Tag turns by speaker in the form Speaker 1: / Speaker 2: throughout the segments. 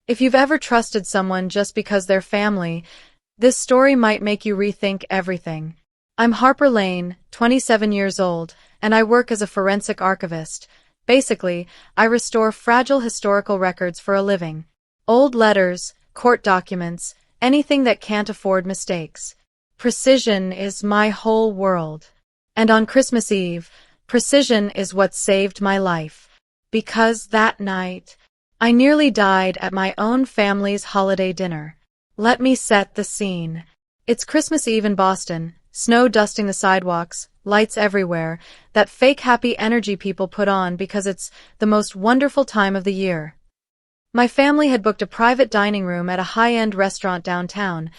Speaker 1: If you've ever trusted someone just because they're family, this story might make you rethink everything. I'm Harper Lane, 27 years old, and I work as a forensic archivist. Basically, I restore fragile historical records for a living. Old letters, court documents, anything that can't afford mistakes. Precision is my whole world. And on Christmas Eve, precision is what saved my life. Because that night, I nearly died at my own family's holiday dinner. Let me set the scene. It's Christmas Eve in Boston, snow dusting the sidewalks, lights everywhere, that fake happy energy people put on because it's the most wonderful time of the year. My family had booked a private dining room at a high-end restaurant downtown.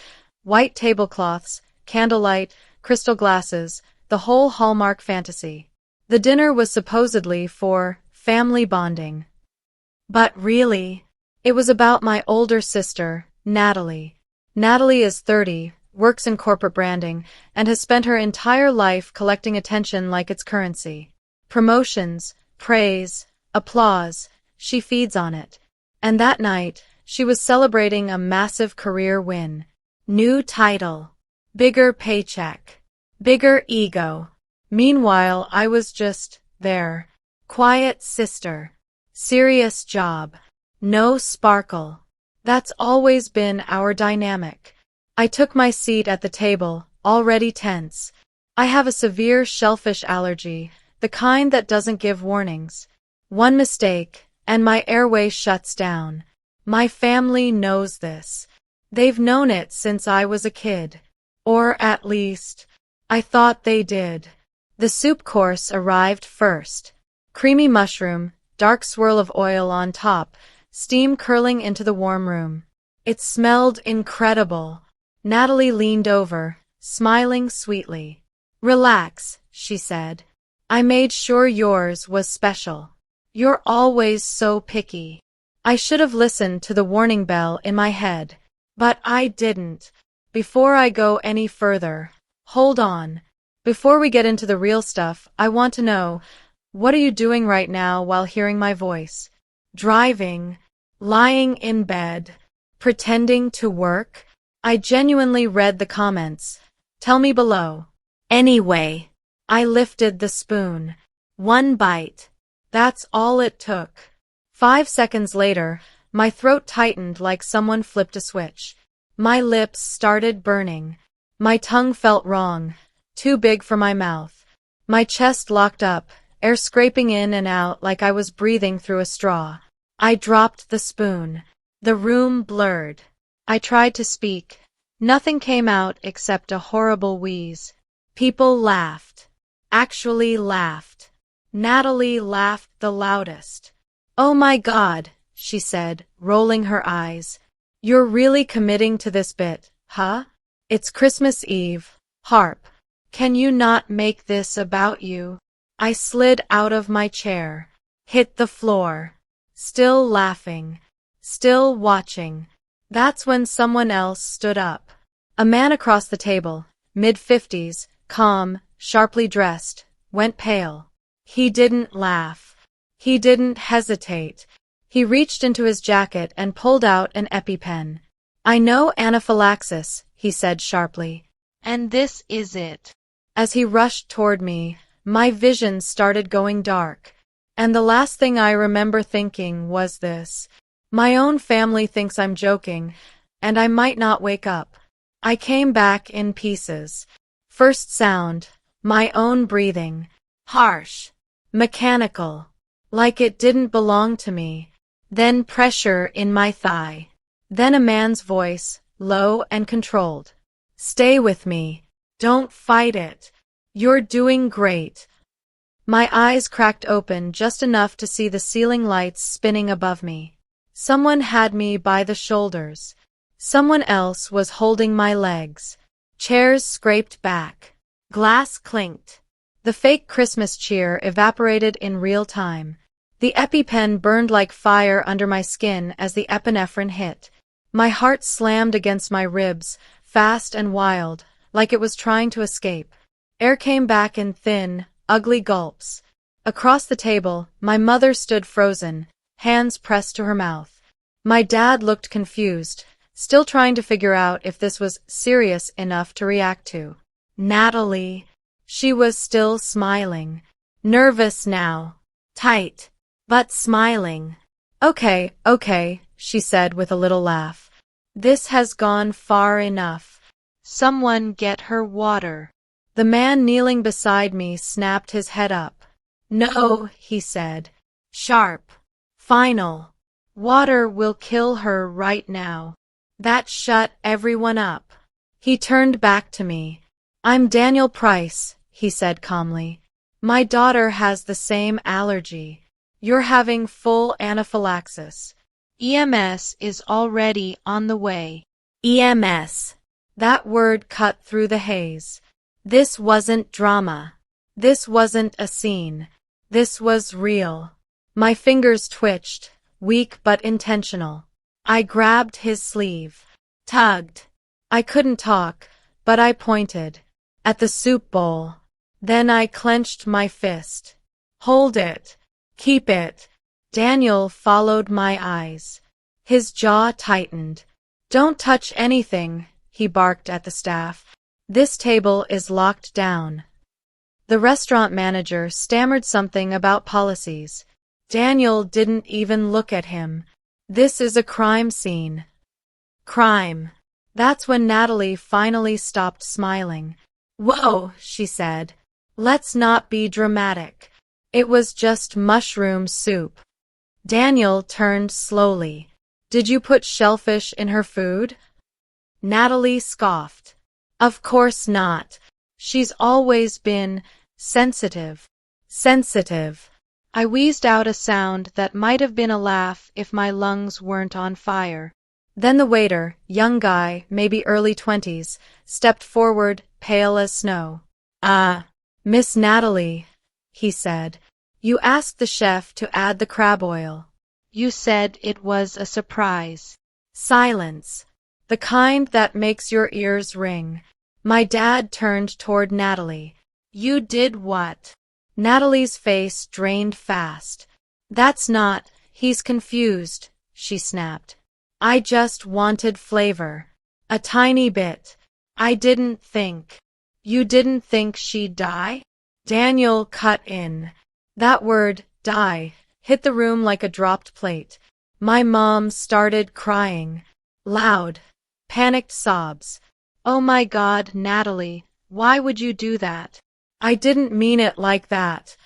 Speaker 1: White tablecloths, candlelight, crystal glasses, the whole Hallmark fantasy. The dinner was supposedly for family bonding. But really, it was about my older sister, Natalie. Natalie is 30, works in corporate branding, and has spent her entire life collecting attention like it's currency. Promotions, praise, applause, she feeds on it. And that night, she was celebrating a massive career win. New title. Bigger paycheck. Bigger ego. Meanwhile, I was just there. Quiet sister. Serious job. No sparkle. That's always been our dynamic. I took my seat at the table, already tense. I have a severe shellfish allergy, the kind that doesn't give warnings. One mistake, and my airway shuts down. My family knows this. They've known it since I was a kid. Or at least, I thought they did. The soup course arrived first. Creamy mushroom, dark swirl of oil on top, steam curling into the warm room. It smelled incredible. Natalie leaned over, smiling sweetly. "Relax," she said. "I made sure yours was special. You're always so picky." I should have listened to the warning bell in my head. But I didn't. Before I go any further, hold on. Before we get into the real stuff, I want to know, what are you doing right now while hearing my voice? Driving? Lying in bed? Pretending to work? I genuinely read the comments. Tell me below. Anyway, I lifted the spoon. One bite. That's all it took. 5 seconds later, my throat tightened like someone flipped a switch. My lips started burning. My tongue felt wrong, too big for my mouth. My chest locked up, air scraping in and out like I was breathing through a straw. I dropped the spoon. The room blurred. I tried to speak. Nothing came out except a horrible wheeze. People laughed. Actually laughed. Natalie laughed the loudest. "Oh my God," she said, rolling her eyes. "You're really committing to this bit, huh? It's Christmas Eve. Harp, can you not make this about you?" I slid out of my chair, hit the floor. Still laughing. Still watching. That's when someone else stood up. A man across the table, mid-50s, calm, sharply dressed, went pale. He didn't laugh. He didn't hesitate. He reached into his jacket and pulled out an EpiPen. "I know anaphylaxis," he said sharply. "And this is it." As he rushed toward me, my vision started going dark. And the last thing I remember thinking was this. My own family thinks I'm joking, and I might not wake up. I came back in pieces. First sound, my own breathing. Harsh. Mechanical. Like it didn't belong to me. Then pressure in my thigh. Then a man's voice, low and controlled. "Stay with me. Don't fight it. You're doing great." My eyes cracked open just enough to see the ceiling lights spinning above me. Someone had me by the shoulders. Someone else was holding my legs. Chairs scraped back. Glass clinked. The fake Christmas cheer evaporated in real time. The EpiPen burned like fire under my skin as the epinephrine hit. My heart slammed against my ribs, fast and wild, like it was trying to escape. Air came back in thin, ugly gulps. Across the table, my mother stood frozen, hands pressed to her mouth. My dad looked confused, still trying to figure out if this was serious enough to react to. Natalie. She was still smiling. Nervous now. Tight. But smiling. Okay, she said with a little laugh. This has gone far enough. Someone get her water. The man kneeling beside me snapped his head up. No, he said. Sharp. Final. Water will kill her right now. That shut everyone up. He turned back to me. I'm Daniel Price, he said calmly. My daughter has the same allergy. You're having full anaphylaxis. EMS is already on the way. EMS. That word cut through the haze. This wasn't drama. This wasn't a scene. This was real. My fingers twitched, weak but intentional. I grabbed his sleeve. Tugged. I couldn't talk, but I pointed. At the soup bowl. Then I clenched my fist. Hold it. Keep it. Daniel followed my eyes. His jaw tightened. Don't touch anything, he barked at the staff. This table is locked down. The restaurant manager stammered something about policies. Daniel didn't even look at him. This is a crime scene. Crime. That's when Natalie finally stopped smiling. Whoa, she said. Let's not be dramatic. It was just mushroom soup. Daniel turned slowly. Did you put shellfish in her food? Natalie scoffed. Of course not. She's always been sensitive. Sensitive. I wheezed out a sound that might have been a laugh if my lungs weren't on fire. Then the waiter, young guy, maybe early 20s, stepped forward, pale as snow. Miss Natalie, he said. You asked the chef to add the crab oil. You said it was a surprise. Silence. The kind that makes your ears ring. My dad turned toward Natalie. You did what? Natalie's face drained fast. That's not, he's confused, she snapped. I just wanted flavor. A tiny bit. I didn't think. You didn't think she'd die? Daniel cut in. That word, die, hit the room like a dropped plate. My mom started crying. Loud. Panicked sobs. Oh my God, Natalie, why would you do that? I didn't mean it like that.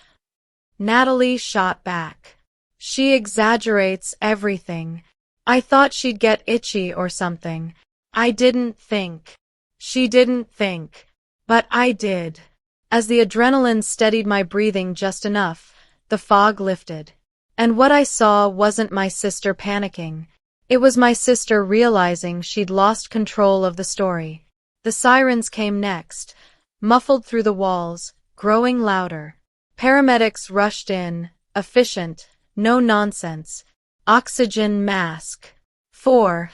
Speaker 1: Natalie shot back. She exaggerates everything. I thought she'd get itchy or something. I didn't think. She didn't think. But I did. As the adrenaline steadied my breathing just enough, the fog lifted. And what I saw wasn't my sister panicking. It was my sister realizing she'd lost control of the story. The sirens came next, muffled through the walls, growing louder. Paramedics rushed in, efficient, no nonsense. Oxygen mask. 4.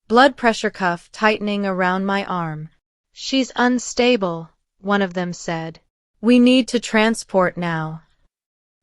Speaker 1: Blood pressure cuff tightening around my arm. She's unstable, one of them said. We need to transport now.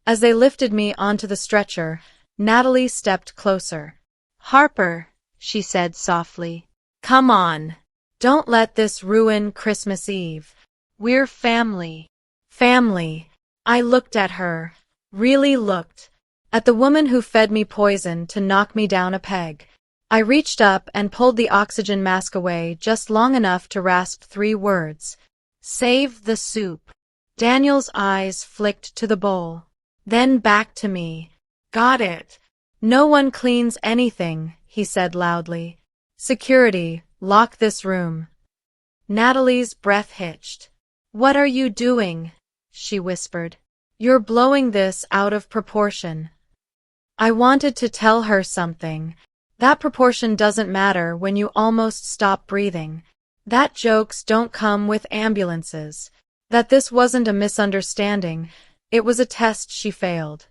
Speaker 1: As they lifted me onto the stretcher, Natalie stepped closer. Harper, she said softly. Come on. Don't let this ruin Christmas Eve. We're family. Family. I looked at her. Really looked. At the woman who fed me poison to knock me down a peg. I reached up and pulled the oxygen mask away just long enough to rasp 3 words. Save the soup. Daniel's eyes flicked to the bowl. Then back to me. Got it. No one cleans anything, he said loudly. Security, lock this room. Natalie's breath hitched. What are you doing? She whispered. You're blowing this out of proportion. I wanted to tell her something. That proportion doesn't matter when you almost stop breathing. That jokes don't come with ambulances. That this wasn't a misunderstanding. It was a test she failed.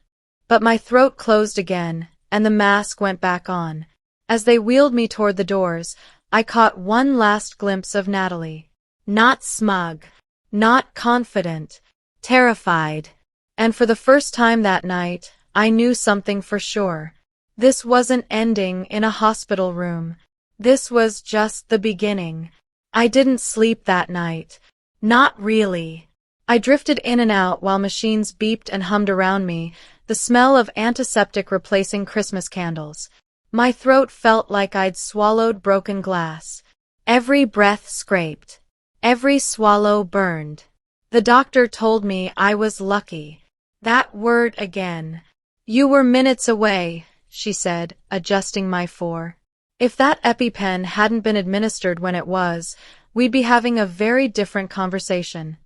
Speaker 1: But my throat closed again, and the mask went back on. As they wheeled me toward the doors, I caught one last glimpse of Natalie. Not smug. Not confident. Terrified. And for the first time that night, I knew something for sure. This wasn't ending in a hospital room. This was just the beginning. I didn't sleep that night. Not really. I drifted in and out while machines beeped and hummed around me, the smell of antiseptic replacing Christmas candles. My throat felt like I'd swallowed broken glass. Every breath scraped. Every swallow burned. The doctor told me I was lucky. That word again. You were minutes away, she said, adjusting my four. If that EpiPen hadn't been administered when it was, we'd be having a very different conversation.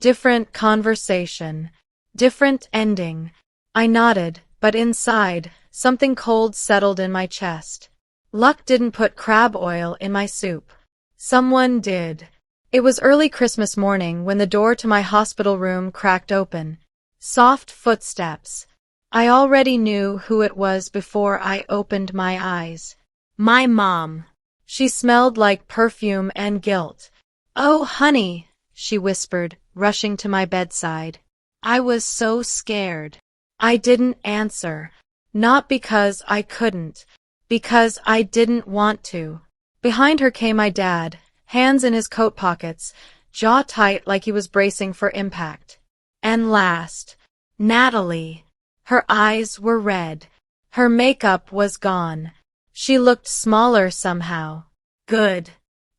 Speaker 1: Different conversation. Different ending. I nodded, but inside, something cold settled in my chest. Luck didn't put crab oil in my soup. Someone did. It was early Christmas morning when the door to my hospital room cracked open. Soft footsteps. I already knew who it was before I opened my eyes. My mom. She smelled like perfume and guilt. "Oh, honey," she whispered, rushing to my bedside. I was so scared. I didn't answer. Not because I couldn't. Because I didn't want to. Behind her came my dad, hands in his coat pockets, jaw tight like he was bracing for impact. And last, Natalie. Her eyes were red. Her makeup was gone. She looked smaller somehow. Good.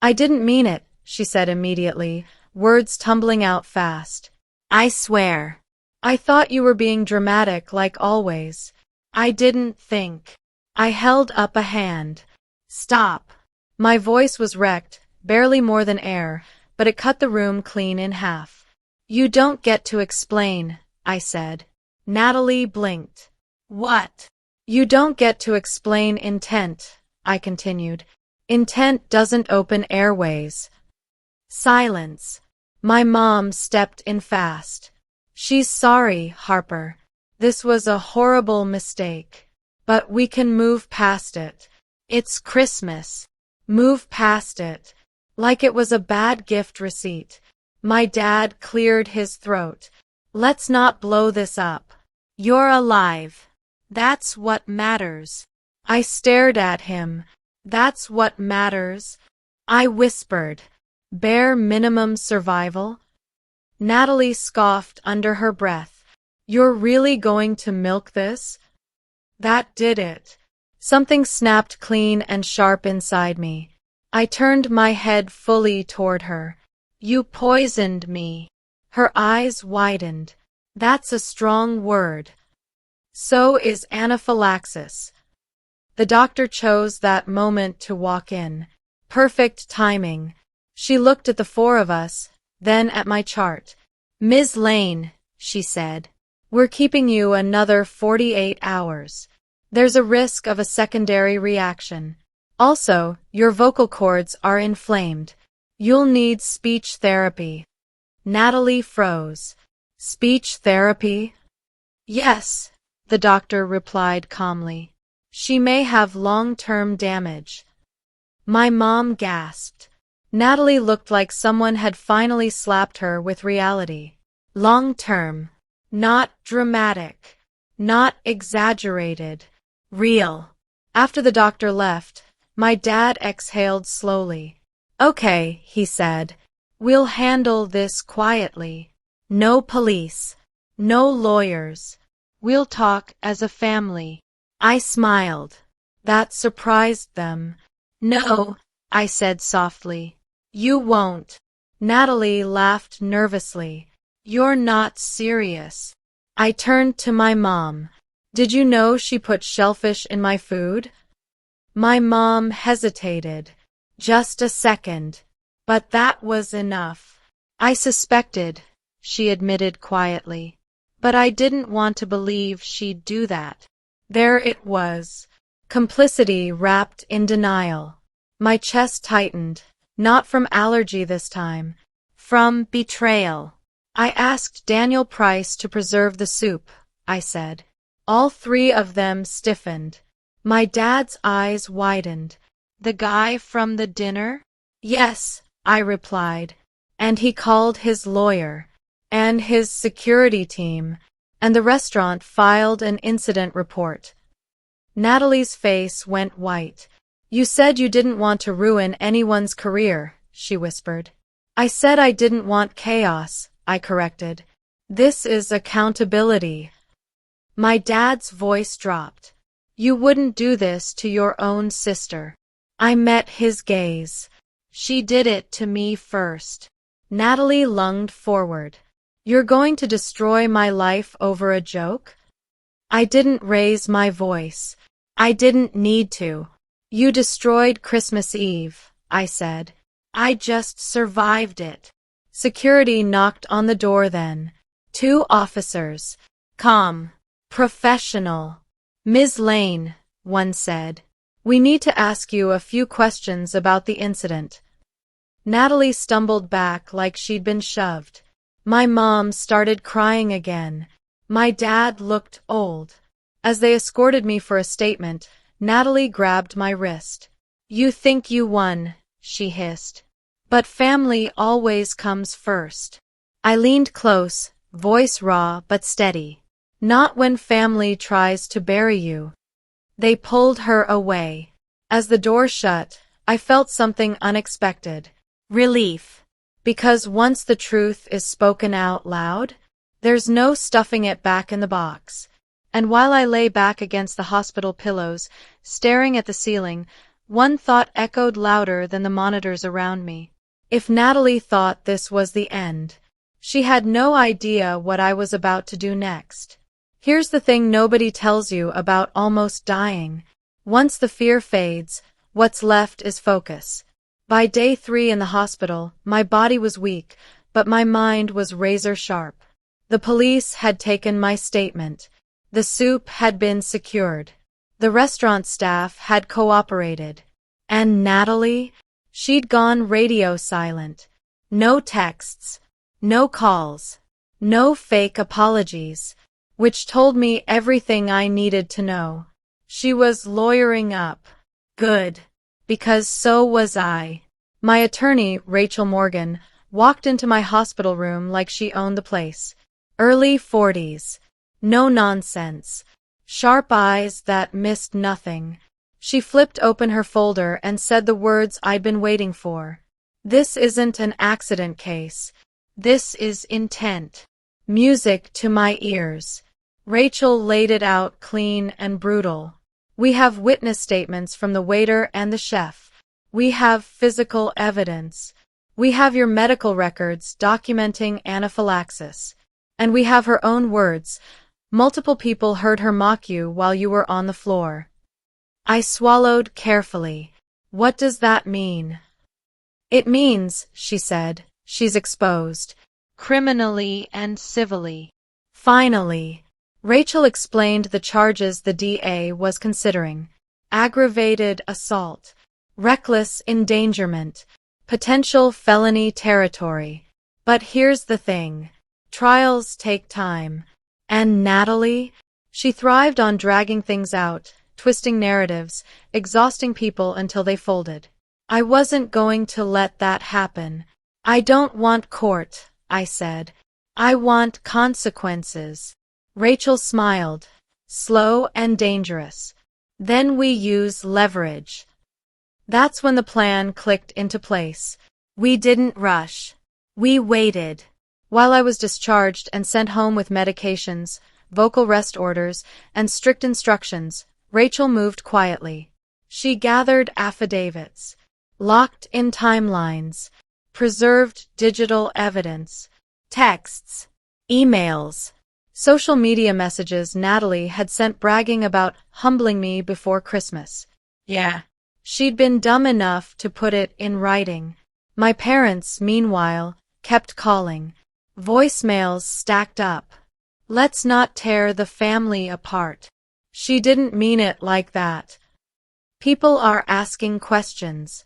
Speaker 1: I didn't mean it, she said immediately, words tumbling out fast. I swear. I thought you were being dramatic like always. I didn't think. I held up a hand. Stop. My voice was wrecked, barely more than air, but it cut the room clean in half. You don't get to explain, I said. Natalie blinked. What? You don't get to explain intent, I continued. Intent doesn't open airways. Silence. My mom stepped in fast. She's sorry, Harper. This was a horrible mistake. But we can move past it. It's Christmas. Move past it. Like it was a bad gift receipt. My dad cleared his throat. Let's not blow this up. You're alive. That's what matters. I stared at him. That's what matters. I whispered. Bare minimum survival? Natalie scoffed under her breath. You're really going to milk this? That did it. Something snapped clean and sharp inside me. I turned my head fully toward her. You poisoned me. Her eyes widened. That's a strong word. So is anaphylaxis. The doctor chose that moment to walk in. Perfect timing. She looked at the four of us, then at my chart. Ms. Lane, she said, we're keeping you another 48 hours. There's a risk of a secondary reaction. Also, your vocal cords are inflamed. You'll need speech therapy. Natalie froze. Speech therapy? Yes, the doctor replied calmly. She may have long-term damage. My mom gasped. Natalie looked like someone had finally slapped her with reality. Long-term. Not dramatic. Not exaggerated. Real. After the doctor left, my dad exhaled slowly. Okay, he said. We'll handle this quietly. No police. No lawyers. We'll talk as a family. I smiled. That surprised them. No, I said softly. You won't. Natalie laughed nervously. You're not serious. I turned to my mom. Did you know she put shellfish in my food? My mom hesitated. Just a second. But that was enough. I suspected, she admitted quietly. But I didn't want to believe she'd do that. There it was. Complicity wrapped in denial. My chest tightened, not from allergy this time, from betrayal. I asked Daniel Price to preserve the soup, I said. All three of them stiffened. My dad's eyes widened. The guy from the dinner? Yes, I replied. And he called his lawyer, and his security team, and the restaurant filed an incident report. Natalie's face went white. You said you didn't want to ruin anyone's career, she whispered. I said I didn't want chaos, I corrected. This is accountability. My dad's voice dropped. You wouldn't do this to your own sister. I met his gaze. She did it to me first. Natalie lunged forward. You're going to destroy my life over a joke? I didn't raise my voice. I didn't need to. You destroyed Christmas Eve, I said. I just survived it. Security knocked on the door then. 2 officers. Calm. Professional. Ms. Lane, one said. We need to ask you a few questions about the incident. Natalie stumbled back like she'd been shoved. My mom started crying again. My dad looked old. As they escorted me for a statement, Natalie grabbed my wrist. You think you won, she hissed. But family always comes first. I leaned close, voice raw but steady. Not when family tries to bury you. They pulled her away. As the door shut, I felt something unexpected. Relief. Because once the truth is spoken out loud, there's no stuffing it back in the box. And while I lay back against the hospital pillows, staring at the ceiling, one thought echoed louder than the monitors around me. If Natalie thought this was the end, she had no idea what I was about to do next. Here's the thing nobody tells you about almost dying. Once the fear fades, what's left is focus. By day 3 in the hospital, my body was weak, but my mind was razor sharp. The police had taken my statement. The soup had been secured. The restaurant staff had cooperated. And Natalie? She'd gone radio silent. No texts. No calls. No fake apologies. Which told me everything I needed to know. She was lawyering up. Good. Because so was I. My attorney, Rachel Morgan, walked into my hospital room like she owned the place. Early 40s. No nonsense. Sharp eyes that missed nothing. She flipped open her folder and said the words I'd been waiting for. This isn't an accident case. This is intent. Music to my ears. Rachel laid it out clean and brutal. We have witness statements from the waiter and the chef. We have physical evidence. We have your medical records documenting anaphylaxis. And we have her own words. Multiple people heard her mock you while you were on the floor. I swallowed carefully. What does that mean? It means, she said, she's exposed. Criminally and civilly. Finally. Rachel explained the charges the DA was considering. Aggravated assault. Reckless endangerment. Potential felony territory. But here's the thing. Trials take time. And Natalie? She thrived on dragging things out, twisting narratives, exhausting people until they folded. I wasn't going to let that happen. I don't want court, I said. I want consequences. Rachel smiled. Slow and dangerous. Then we use leverage. That's when the plan clicked into place. We didn't rush. We waited. While I was discharged and sent home with medications, vocal rest orders, and strict instructions, Rachel moved quietly. She gathered affidavits, locked in timelines, preserved digital evidence, texts, emails, social media messages Natalie had sent bragging about humbling me before Christmas. Yeah. She'd been dumb enough to put it in writing. My parents, meanwhile, kept calling. Voicemails stacked up. Let's not tear the family apart. She didn't mean it like that. People are asking questions.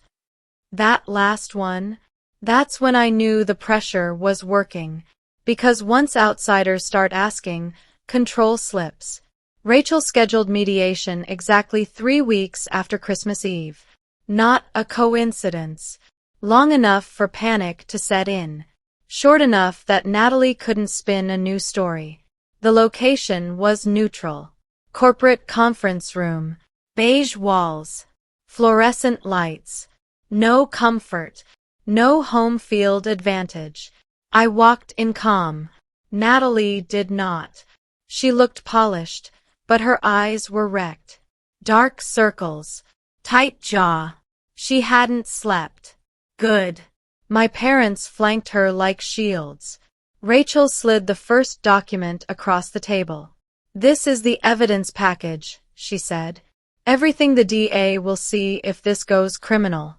Speaker 1: That last one, that's when I knew the pressure was working. Because once outsiders start asking, control slips. Rachel scheduled mediation exactly 3 weeks after Christmas Eve. Not a coincidence. Long enough for panic to set in. Short enough that Natalie couldn't spin a new story. The location was neutral. Corporate conference room. Beige walls. Fluorescent lights. No comfort. No home field advantage. I walked in calm. Natalie did not. She looked polished, but her eyes were wrecked. Dark circles. Tight jaw. She hadn't slept. Good. My parents flanked her like shields. Rachel slid the first document across the table. This is the evidence package, she said. Everything the DA will see if this goes criminal.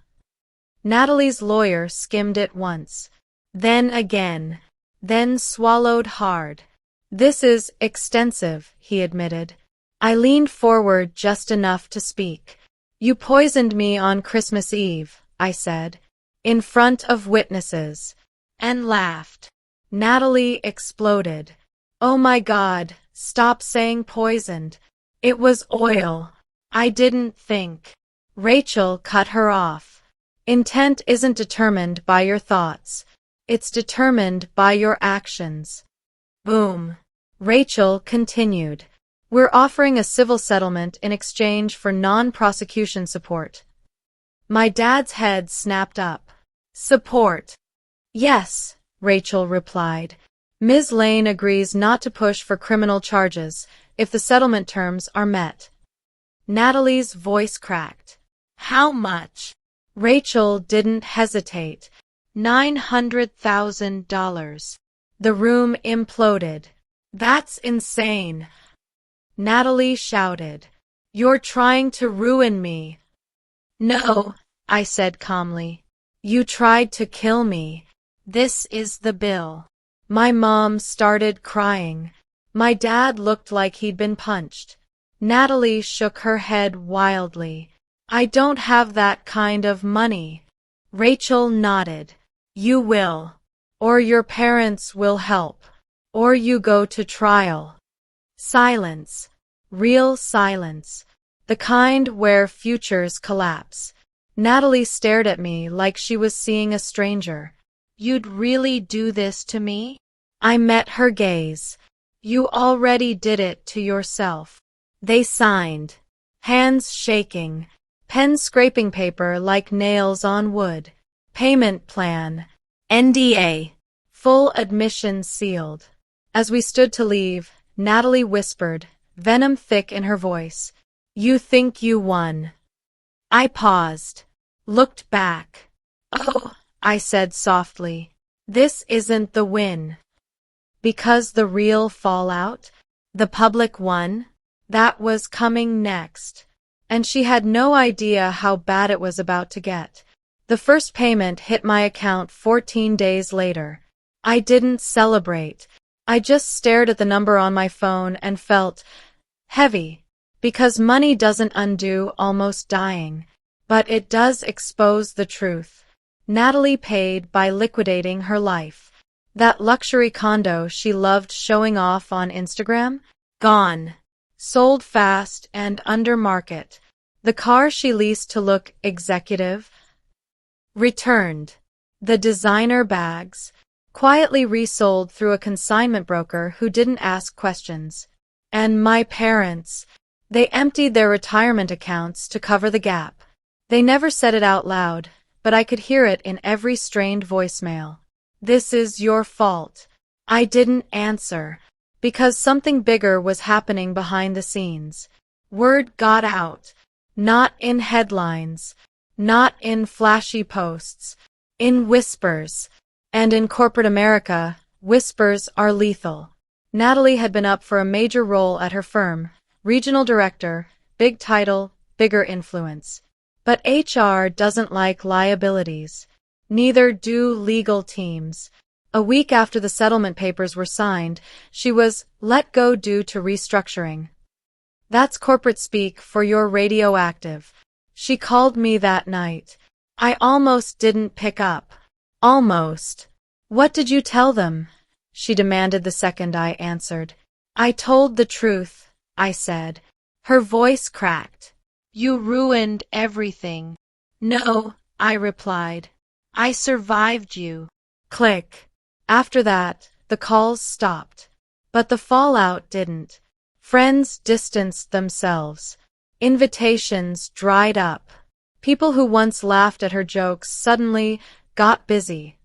Speaker 1: Natalie's lawyer skimmed it once. Then again. Then swallowed hard. This is extensive, he admitted. I leaned forward just enough to speak. You poisoned me on Christmas Eve, I said, in front of witnesses, and laughed. Natalie exploded. Oh my God, stop saying poisoned. It was oil. I didn't think. Rachel cut her off. Intent isn't determined by your thoughts. It's determined by your actions. Boom. Rachel continued. We're offering a civil settlement in exchange for non-prosecution support. My dad's head snapped up. Support. Yes, Rachel replied. Ms. Lane agrees not to push for criminal charges if the settlement terms are met. Natalie's voice cracked. How much? Rachel didn't hesitate. $900,000. The room imploded. That's insane. Natalie shouted. You're trying to ruin me. No, I said calmly. You tried to kill me. This is the bill. My mom started crying. My dad looked like he'd been punched. Natalie shook her head wildly. I don't have that kind of money. Rachel nodded. You will. Or your parents will help. Or you go to trial. Silence. Real silence. The kind where futures collapse. Natalie stared at me like she was seeing a stranger. You'd really do this to me? I met her gaze. You already did it to yourself. They signed. Hands shaking. Pen scraping paper like nails on wood. Payment plan. NDA. Full admission sealed. As we stood to leave, Natalie whispered, venom thick in her voice. You think you won. I paused. Looked back. Oh, I said softly. This isn't the win. Because the real fallout, the public one, that was coming next. And she had no idea how bad it was about to get. The first payment hit my account 14 days later. I didn't celebrate. I just stared at the number on my phone and felt heavy. Because money doesn't undo almost dying. But it does expose the truth. Natalie paid by liquidating her life. That luxury condo she loved showing off on Instagram? Gone. Sold fast and under market. The car she leased to look executive? Returned. The designer bags? Quietly resold through a consignment broker who didn't ask questions. And my parents, they emptied their retirement accounts to cover the gap. They never said it out loud, but I could hear it in every strained voicemail. This is your fault. I didn't answer, because something bigger was happening behind the scenes. Word got out. Not in headlines. Not in flashy posts. In whispers. And in corporate America, whispers are lethal. Natalie had been up for a major role at her firm, regional director, big title, bigger influence. But HR doesn't like liabilities. Neither do legal teams. A week after the settlement papers were signed, she was let go due to restructuring. That's corporate speak for you're radioactive. She called me that night. I almost didn't pick up. Almost. What did you tell them? She demanded the second I answered. I told the truth, I said. Her voice cracked. You ruined everything. No, I replied. I survived you. Click. After that, the calls stopped. But the fallout didn't. Friends distanced themselves. Invitations dried up. People who once laughed at her jokes suddenly got busy.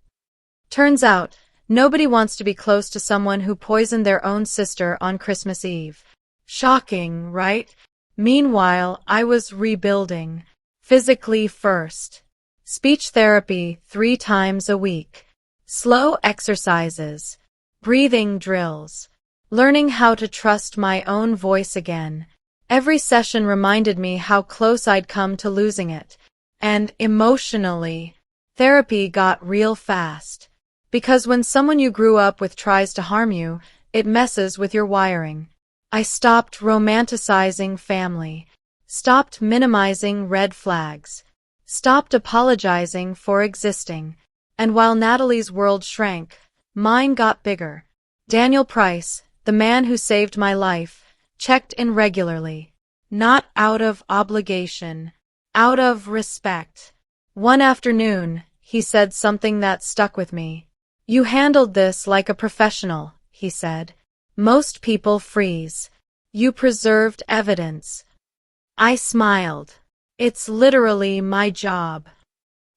Speaker 1: Turns out, nobody wants to be close to someone who poisoned their own sister on Christmas Eve. Shocking, right? Meanwhile, I was rebuilding. Physically first. Speech therapy 3 times a week. Slow exercises. Breathing drills. Learning how to trust my own voice again. Every session reminded me how close I'd come to losing it. And emotionally, therapy got real fast. Because when someone you grew up with tries to harm you, it messes with your wiring. I stopped romanticizing family. Stopped minimizing red flags. Stopped apologizing for existing. And while Natalie's world shrank, mine got bigger. Daniel Price, the man who saved my life, checked in regularly. Not out of obligation, out of respect. One afternoon, he said something that stuck with me. "You handled this like a professional," he said. "Most people freeze. You preserved evidence." I smiled. "It's literally my job."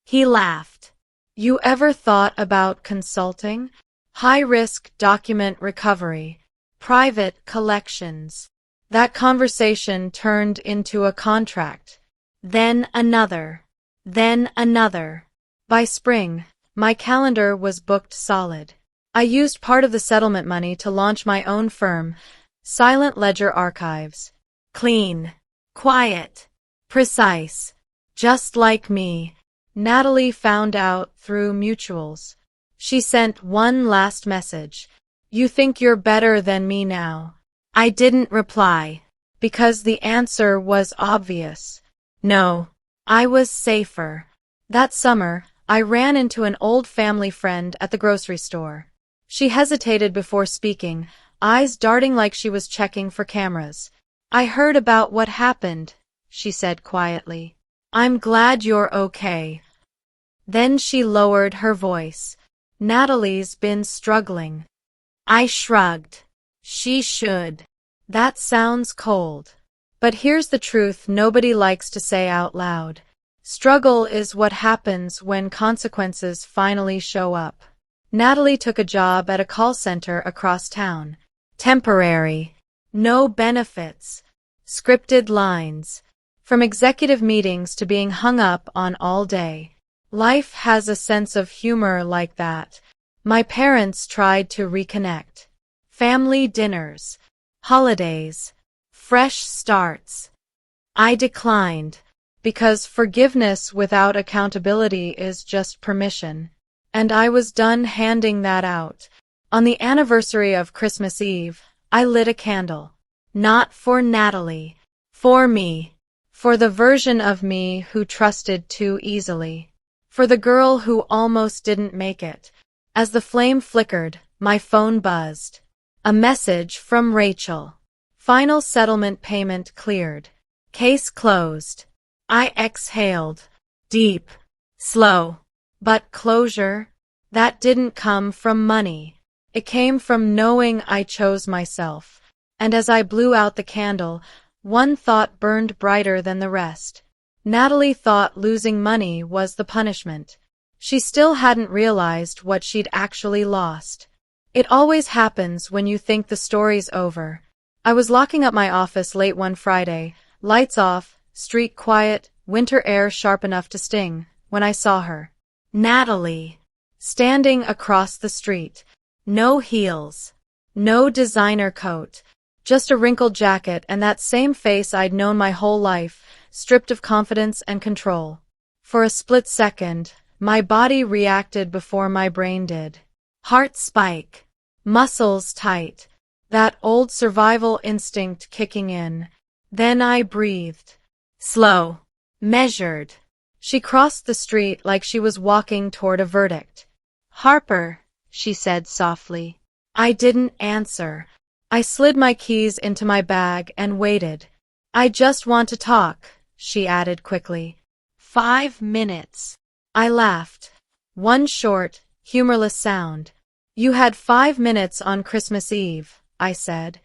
Speaker 1: He laughed. "You ever thought about consulting? High-risk document recovery. Private collections." That conversation turned into a contract. Then another. Then another. By spring, my calendar was booked solid. I used part of the settlement money to launch my own firm, Silent Ledger Archives. Clean. Quiet. Precise. Just like me. Natalie found out through mutuals. She sent one last message. "You think you're better than me now?" I didn't reply, because the answer was obvious. No, I was safer. That summer, I ran into an old family friend at the grocery store. She hesitated before speaking, eyes darting like she was checking for cameras. "I heard about what happened," she said quietly. "I'm glad you're okay." Then she lowered her voice. "Natalie's been struggling." I shrugged. She should. That sounds cold. But here's the truth nobody likes to say out loud. Struggle is what happens when consequences finally show up. Natalie took a job at a call center across town. Temporary. No benefits. Scripted lines. From executive meetings to being hung up on all day. Life has a sense of humor like that. My parents tried to reconnect. Family dinners. Holidays. Fresh starts. I declined. Because forgiveness without accountability is just permission. And I was done handing that out. On the anniversary of Christmas Eve, I lit a candle. Not for Natalie. For me. For the version of me who trusted too easily. For the girl who almost didn't make it. As the flame flickered, my phone buzzed. A message from Rachel. Final settlement payment cleared. Case closed. I exhaled. Deep. Slow. But closure? That didn't come from money. It came from knowing I chose myself. And as I blew out the candle, one thought burned brighter than the rest. Natalie thought losing money was the punishment. She still hadn't realized what she'd actually lost. It always happens when you think the story's over. I was locking up my office late one Friday, lights off, street quiet, winter air sharp enough to sting, when I saw her. Natalie. Standing across the street. No heels. No designer coat. Just a wrinkled jacket and that same face I'd known my whole life, stripped of confidence and control. For a split second, my body reacted before my brain did. Heart spike. Muscles tight. That old survival instinct kicking in. Then I breathed. Slow. Measured. She crossed the street like she was walking toward a verdict. "Harper," she said softly. I didn't answer. I slid my keys into my bag and waited. "I just want to talk," she added quickly. 5 minutes. I laughed. One short, humorless sound. "You had 5 minutes on Christmas Eve," I said.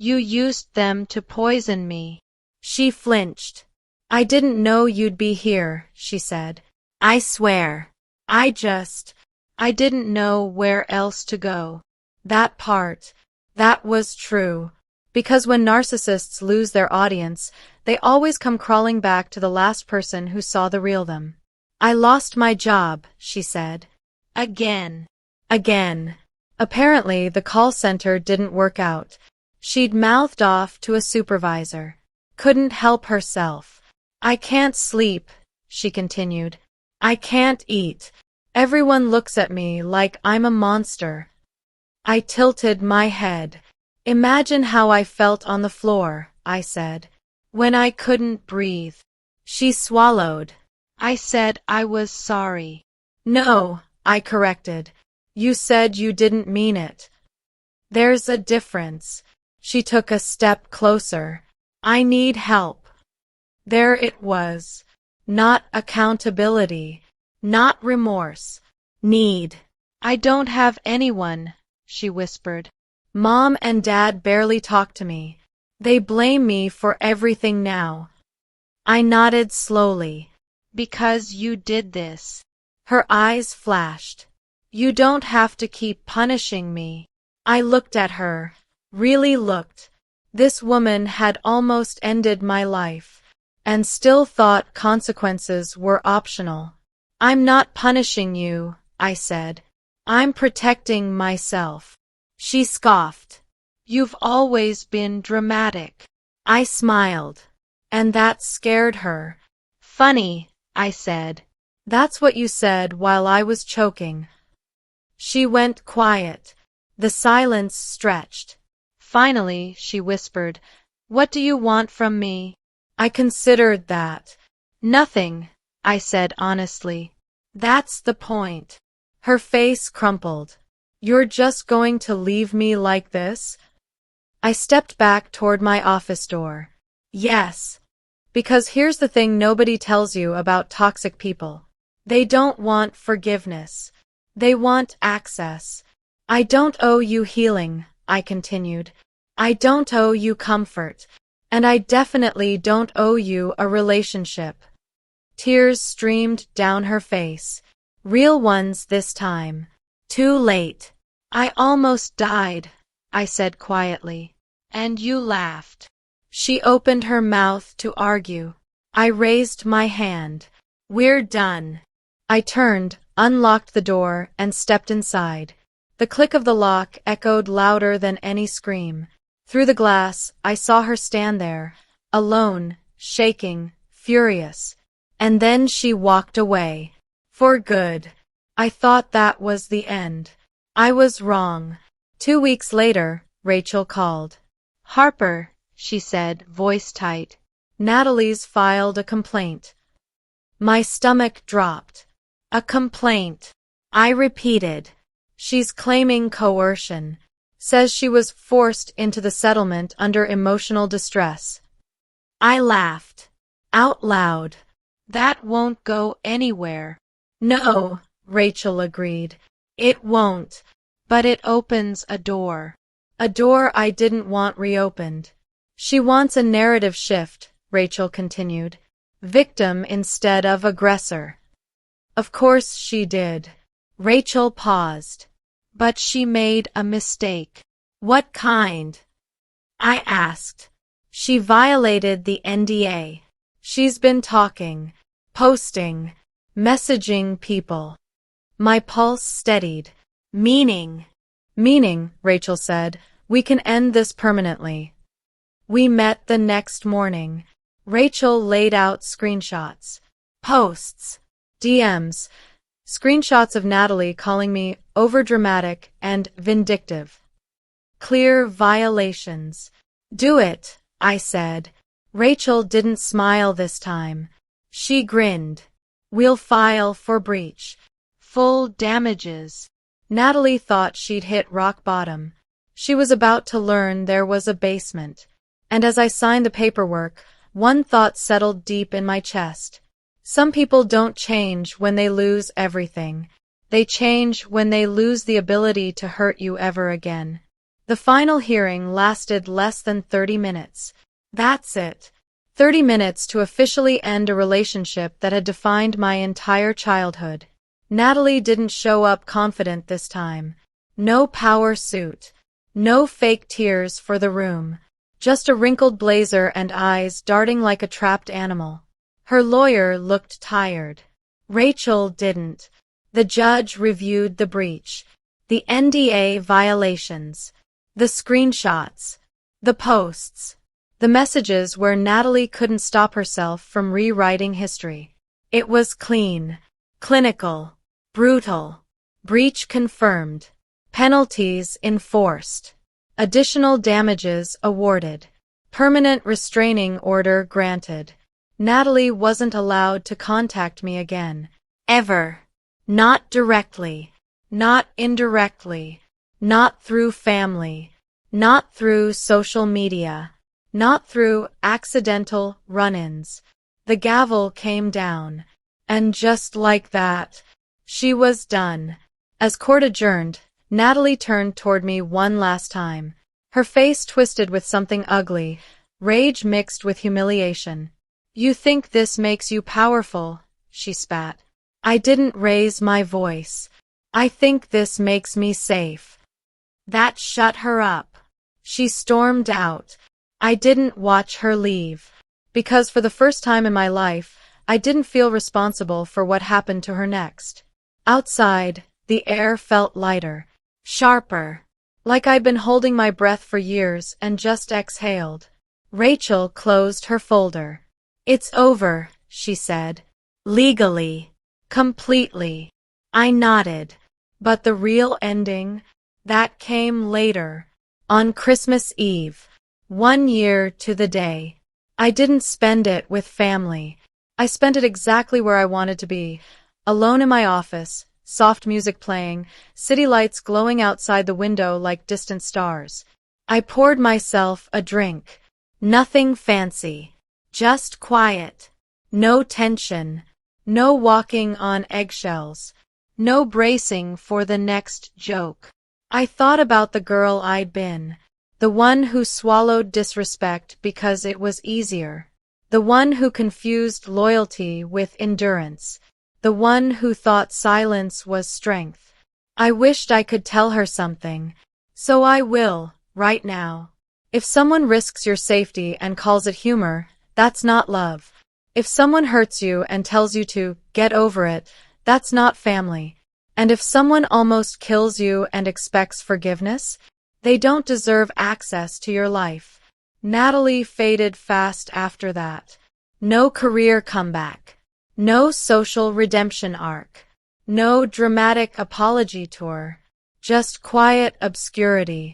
Speaker 2: You used them to poison me.
Speaker 1: She flinched. I didn't know you'd be here, she said. I swear. I didn't know where else to go. That was true. Because when narcissists lose their audience, they always come crawling back to the last person who saw the real them. I lost my job, she said.
Speaker 2: Again.
Speaker 1: Apparently, the call center didn't work out. She'd mouthed off to a supervisor. Couldn't help herself. I can't sleep, she continued. I can't eat. Everyone looks at me like I'm a monster. I tilted my head. Imagine how I felt on the floor, I said. When I couldn't breathe. She swallowed.
Speaker 2: I said I was sorry.
Speaker 1: No, I corrected. You said you didn't mean it. There's a difference. She took a step closer. I need help. There it was. Not accountability. Not remorse. Need.
Speaker 2: I don't have anyone, she whispered.
Speaker 1: Mom and Dad barely talk to me. They blame me for everything now. I nodded slowly.
Speaker 2: Because you did this.
Speaker 1: Her eyes flashed. You don't have to keep punishing me. I looked at her. Really looked. This woman had almost ended my life, and still thought consequences were optional. I'm not punishing you, I said. I'm protecting myself. She scoffed.
Speaker 2: You've always been dramatic.
Speaker 1: I smiled. And that scared her.
Speaker 2: Funny, I said.
Speaker 1: That's what you said while I was choking. She went quiet. The silence stretched.
Speaker 2: Finally, she whispered, What do you want from me?
Speaker 1: I considered that.
Speaker 2: Nothing, I said honestly.
Speaker 1: That's the point. Her face crumpled. You're just going to leave me like this? I stepped back toward my office door. Yes. Because here's the thing nobody tells you about toxic people. They don't want forgiveness. They want access. I don't owe you healing, I continued. I don't owe you comfort. And I definitely don't owe you a relationship. Tears streamed down her face. Real ones this time. Too late.
Speaker 2: I almost died, I said quietly. And you laughed.
Speaker 1: She opened her mouth to argue. I raised my hand. We're done. I turned, unlocked the door, and stepped inside. The click of the lock echoed louder than any scream. Through the glass, I saw her stand there, alone, shaking, furious. And then she walked away. For good. I thought that was the end. I was wrong. 2 weeks later, Rachel called.
Speaker 2: Harper, she said, voice tight.
Speaker 1: Natalie's filed a complaint. My stomach dropped. A complaint. I repeated. She's claiming coercion. Says she was forced into the settlement under emotional distress. I laughed. Out loud.
Speaker 2: That won't go anywhere.
Speaker 1: No, Rachel agreed. It won't.
Speaker 2: But it opens a door.
Speaker 1: A door I didn't want reopened. She wants a narrative shift, Rachel continued. Victim instead of aggressor. Of course she did. Rachel paused.
Speaker 2: But she made a mistake.
Speaker 1: What kind? I asked. She violated the NDA. She's been talking, posting, messaging people. My pulse steadied. Meaning, Rachel said, we can end this permanently. We met the next morning. Rachel laid out screenshots, posts, DMs, screenshots of Natalie calling me overdramatic and vindictive. Clear violations. Do it, I said. Rachel didn't smile this time. She grinned. We'll file for breach.
Speaker 2: Full damages.
Speaker 1: Natalie thought she'd hit rock bottom. She was about to learn there was a basement. And as I signed the paperwork, one thought settled deep in my chest. Some people don't change when they lose everything. They change when they lose the ability to hurt you ever again. The final hearing lasted less than 30 minutes. That's it. 30 minutes to officially end a relationship that had defined my entire childhood. Natalie didn't show up confident this time. No power suit. No fake tears for the room. Just a wrinkled blazer and eyes darting like a trapped animal. Her lawyer looked tired. Rachel didn't. The judge reviewed the breach. The NDA violations. The screenshots. The posts. The messages where Natalie couldn't stop herself from rewriting history. It was clean. Clinical. Brutal. Breach confirmed. Penalties enforced. Additional damages awarded. Permanent restraining order granted. Natalie wasn't allowed to contact me again. Ever. Not directly. Not indirectly. Not through family. Not through social media. Not through accidental run-ins. The gavel came down. And just like that, she was done. As court adjourned, Natalie turned toward me one last time. Her face twisted with something ugly, rage mixed with humiliation. "You think this makes you powerful," she spat. "I didn't raise my voice. I think this makes me safe." That shut her up. She stormed out. I didn't watch her leave. Because for the first time in my life, I didn't feel responsible for what happened to her next. Outside, the air felt lighter. Sharper. Like I'd been holding my breath for years and just exhaled. Rachel closed her folder. "It's over," she said. "Legally. Completely." I nodded. But the real ending? That came later. On Christmas Eve. 1 year to the day. I didn't spend it with family. I spent it exactly where I wanted to be. Alone in my office. Soft music playing, city lights glowing outside the window like distant stars. I poured myself a drink. Nothing fancy. Just quiet. No tension. No walking on eggshells. No bracing for the next joke. I thought about the girl I'd been. The one who swallowed disrespect because it was easier. The one who confused loyalty with endurance. The one who thought silence was strength. I wished I could tell her something. So I will, right now. If someone risks your safety and calls it humor, that's not love. If someone hurts you and tells you to get over it, that's not family. And if someone almost kills you and expects forgiveness, they don't deserve access to your life. Natalie faded fast after that. No career comeback. No social redemption arc. No dramatic apology tour. Just quiet obscurity.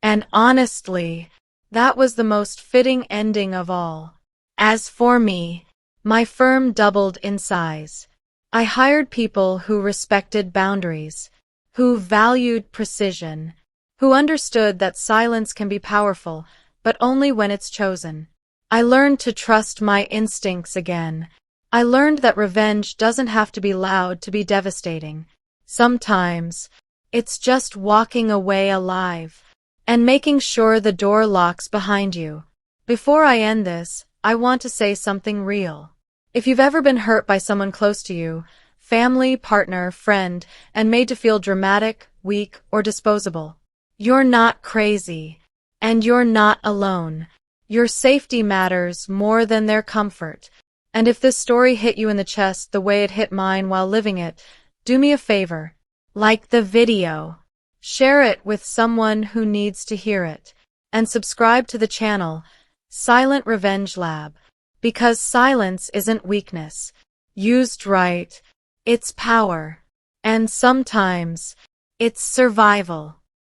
Speaker 1: And honestly, that was the most fitting ending of all. As for me, my firm doubled in size. I hired people who respected boundaries, who valued precision, who understood that silence can be powerful, but only when it's chosen. I learned to trust my instincts again. I learned that revenge doesn't have to be loud to be devastating. Sometimes, it's just walking away alive and making sure the door locks behind you. Before I end this, I want to say something real. If you've ever been hurt by someone close to you, family, partner, friend, and made to feel dramatic, weak, or disposable, you're not crazy. And you're not alone. Your safety matters more than their comfort. And if this story hit you in the chest the way it hit mine while living it, do me a favor. Like the video. Share it with someone who needs to hear it. And subscribe to the channel, Silent Revenge Lab. Because silence isn't weakness. Used right, it's power. And sometimes, it's survival.